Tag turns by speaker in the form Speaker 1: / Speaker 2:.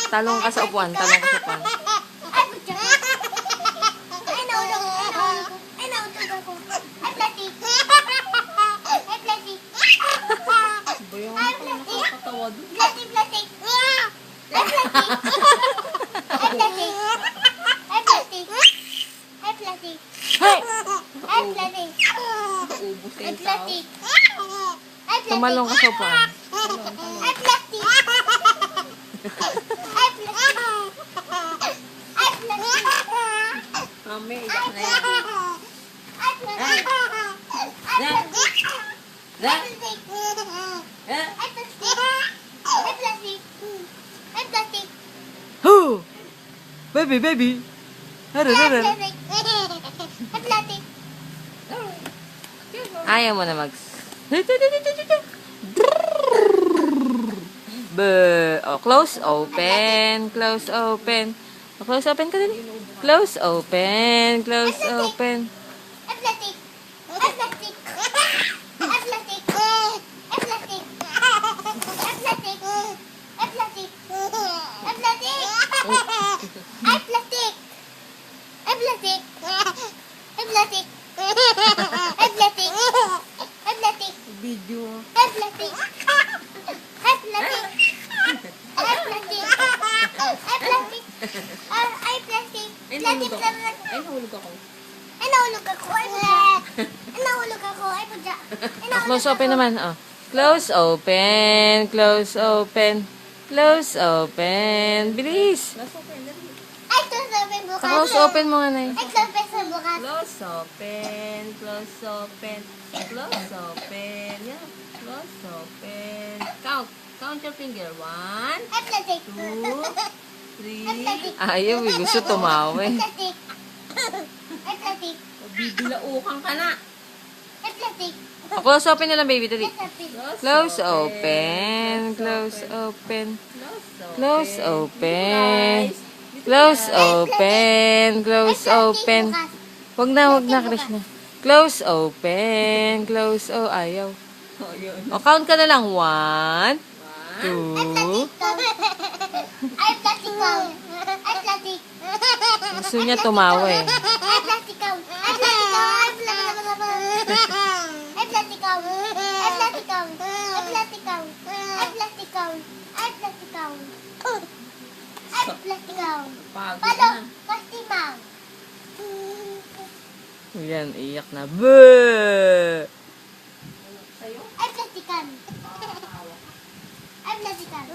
Speaker 1: Talong ka sa upuan. Talong ka sa upuan.
Speaker 2: Ay, putya. Ay, naulog. Ay, naulog ako. Ay, plastic. Ay, plastic.
Speaker 1: Bayang
Speaker 2: Ay,
Speaker 1: ka
Speaker 2: plastic.
Speaker 1: nakakatawa doon.
Speaker 2: Plastic, plastic. Ay, plastic. Ay, plastic. Ay, plastic. Ay, plastic.
Speaker 1: Hey!
Speaker 2: Ay, plastic.
Speaker 1: Ubus
Speaker 2: Ay,
Speaker 1: yung tao.
Speaker 2: plastic. Ay, plastic.
Speaker 1: Tumalong ka sa upuan.
Speaker 2: Ay, plastic. Ay, plastic. Ay, plastic.
Speaker 1: Mami,
Speaker 2: Ay,
Speaker 1: iyak na yan.
Speaker 2: plastic. Ay, plastic. Ay, plastic.
Speaker 1: Da?
Speaker 2: Ay, plastic.
Speaker 1: Eh?
Speaker 2: Ay, plastic. Ay, plastic. Ay, plastic.
Speaker 1: Hoo! Baby, baby. Hara,
Speaker 2: Ay,
Speaker 1: hara.
Speaker 2: plastic. Ay, plastic.
Speaker 1: Ayaw mo na mag... Oh, close, open, close, open. Oh, close, open ka din. Close, open, close, open.
Speaker 2: Ay, plastic. Ay, plastic. Ay, plastic. Ay, plastic. Ay, plastic. Ay, plastic. Ay, plastic. Ay, plastic. Ay, plastic. Ay, plastic. Ay, plastic. Ay, plastic.
Speaker 1: Video.
Speaker 2: Ay, plastic. Ay, plastic. Ay, plastic. Ay, plastic. Ay, plastic.
Speaker 1: Ay,
Speaker 2: Plastic,
Speaker 1: nahulog ako.
Speaker 2: plastic.
Speaker 1: Ay, nahulog ako.
Speaker 2: Ay, nahulog ako. Ay, plastic. Ay, nahulog ako. Ay, putya. Ay,
Speaker 1: Oh, close, open naman. Oh. Close, open, close, open. Close, open. Bilis.
Speaker 2: Ay, close open bukas.
Speaker 1: Close, open mo nga na
Speaker 2: Ay, close open bukas.
Speaker 1: Close, open, close, open, close, open. Yeah, close, open. Count. Count your finger. 1,
Speaker 2: Ay, plastic.
Speaker 1: 2, 3. Ayaw, eh. Gusto tumawa
Speaker 2: Ay,
Speaker 1: eh.
Speaker 2: plastic. Ay, plastic.
Speaker 1: Bibilaukan ka na.
Speaker 2: Ay, plastic.
Speaker 1: Oh, close, open na lang, baby. Dali.
Speaker 2: Ay, plastic.
Speaker 1: Close, open, close, open. Close, open. Close, open, close, open. Wag na, Krishna. Close, open, close, oh, ayaw. O, count ka na lang. 1, 2.
Speaker 2: Ay, plastic count. Ay, plastic.
Speaker 1: Gusto niya tumawa eh.
Speaker 2: Ay, plastic count. Ay, plastic count. Ay, plastic count. Ay, plastic count. Ay, plastic count. Ay, plastic count. Ay, plastic count. Ay, plastic count.
Speaker 1: Pagod
Speaker 2: Palo,
Speaker 1: na.
Speaker 2: plastic count.
Speaker 1: Yan, iyak na. Buh!
Speaker 2: Ay, plastic count. Ay, plastic count.